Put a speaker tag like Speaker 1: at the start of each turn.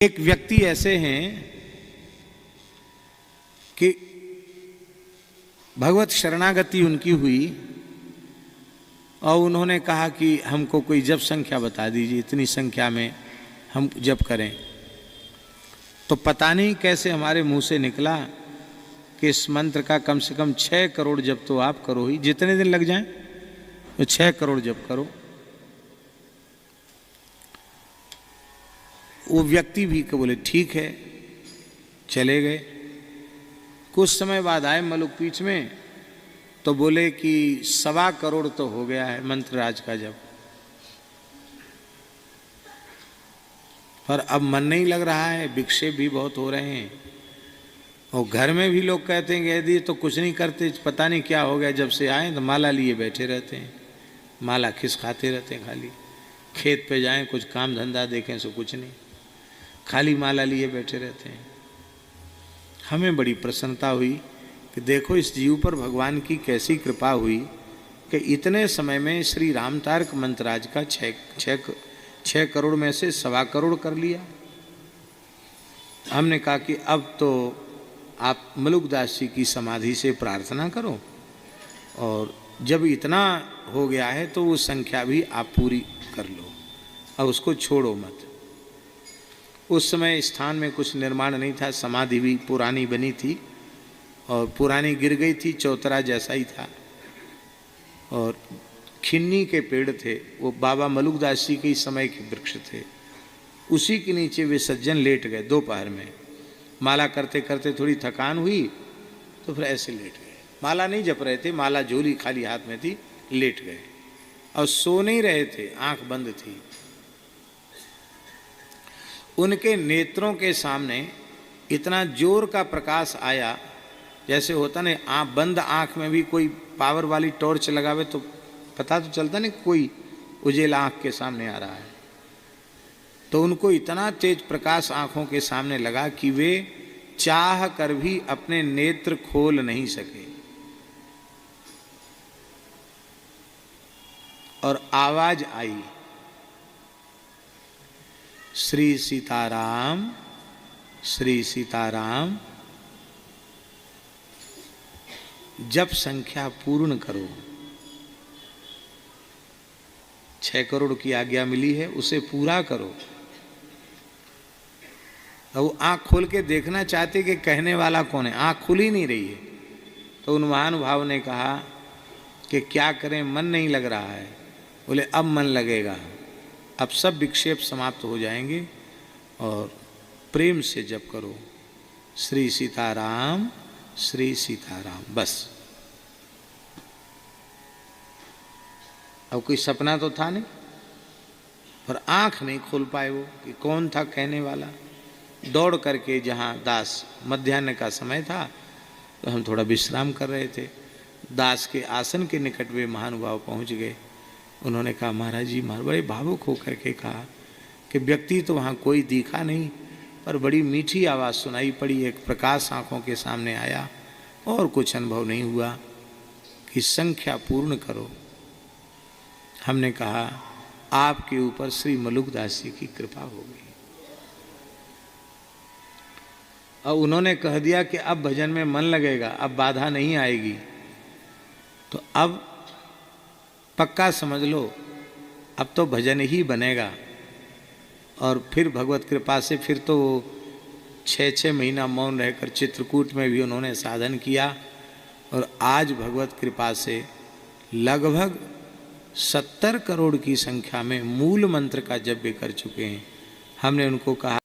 Speaker 1: एक व्यक्ति ऐसे हैं कि भगवत शरणागति उनकी हुई और उन्होंने कहा कि हमको कोई जप संख्या बता दीजिए, इतनी संख्या में हम जप करें। तो पता नहीं कैसे हमारे मुंह से निकला कि इस मंत्र का कम से कम 6 करोड़ जप तो आप करो ही, जितने दिन लग जाएं तो 6 करोड़ जप करो। वो व्यक्ति भी के बोले ठीक है, चले गए। कुछ समय बाद आए मलुक पीठ में तो बोले कि 1.25 करोड़ तो हो गया है मंत्रराज का जप, पर अब मन नहीं लग रहा है, विक्षेप भी बहुत हो रहे हैं और घर में भी लोग कहते हैं कि यदि तो कुछ नहीं करते, पता नहीं क्या हो गया, जब से आए तो माला लिए बैठे रहते हैं, माला खिसकाते रहते हैं, खाली खेत पे जाएं कुछ काम धंधा देखें सो कुछ नहीं, खाली माला लिए बैठे रहते हैं। हमें बड़ी प्रसन्नता हुई कि देखो इस जीव पर भगवान की कैसी कृपा हुई कि इतने समय में श्री रामतारक मंत्रराज का 6 करोड़ में से 1.25 करोड़ कर लिया। हमने कहा कि अब तो आप मलुकदास जी की समाधि से प्रार्थना करो और जब इतना हो गया है तो वो संख्या भी आप पूरी कर लो और उसको छोड़ो मत। उस समय स्थान में कुछ निर्माण नहीं था, समाधि भी पुरानी बनी थी और पुरानी गिर गई थी, चौतरा जैसा ही था और खिन्नी के पेड़ थे, वो बाबा मलुकदास जी के समय के वृक्ष थे, उसी के नीचे वे सज्जन लेट गए दोपहर में। माला करते करते थोड़ी थकान हुई तो फिर ऐसे लेट गए, माला नहीं जप रहे थे, माला झोली खाली हाथ में थी, लेट गए और सो नहीं रहे थे, आंख बंद थी। उनके नेत्रों के सामने इतना जोर का प्रकाश आया, जैसे होता ना बंद आंख में भी कोई पावर वाली टॉर्च लगावे तो पता तो चलता नहीं कोई उजेला आंख के सामने आ रहा है। तो उनको इतना तेज प्रकाश आंखों के सामने लगा कि वे चाह कर भी अपने नेत्र खोल नहीं सके और आवाज आई, श्री सीताराम, श्री सीताराम, जप संख्या पूर्ण करो। 6 करोड़ की आज्ञा मिली है, उसे पूरा करो। तो वो आँख खोल के देखना चाहते कि कहने वाला कौन है, आँख खुल ही नहीं रही है। तो उन महानुभाव ने कहा कि क्या करें, मन नहीं लग रहा है। बोले अब मन लगेगा, अब सब विक्षेप समाप्त हो जाएंगे और प्रेम से जप करो, श्री सीताराम, श्री सीताराम, बस। अब कोई सपना तो था नहीं, पर आंख नहीं खोल पाए वो कि कौन था कहने वाला। दौड़ करके जहाँ दास, मध्याह्न का समय था तो हम थोड़ा विश्राम कर रहे थे, दास के आसन के निकट वे महानुभाव पहुँच गए। उन्होंने कहा महाराज जी, बड़े भावुक होकर के कहा कि व्यक्ति तो वहाँ कोई दिखा नहीं, पर बड़ी मीठी आवाज़ सुनाई पड़ी, एक प्रकाश आँखों के सामने आया और कुछ अनुभव नहीं हुआ कि संख्या पूर्ण करो। हमने कहा आपके ऊपर श्री मलुकदास जी की कृपा हो गई और उन्होंने कह दिया कि अब भजन में मन लगेगा, अब बाधा नहीं आएगी। तो अब पक्का समझ लो, अब तो भजन ही बनेगा। और फिर भगवत कृपा से फिर तो 6 महीना मौन रहकर चित्रकूट में भी उन्होंने साधन किया और आज भगवत कृपा से लगभग 70 करोड़ की संख्या में मूल मंत्र का जप भी कर चुके हैं। हमने उनको कहा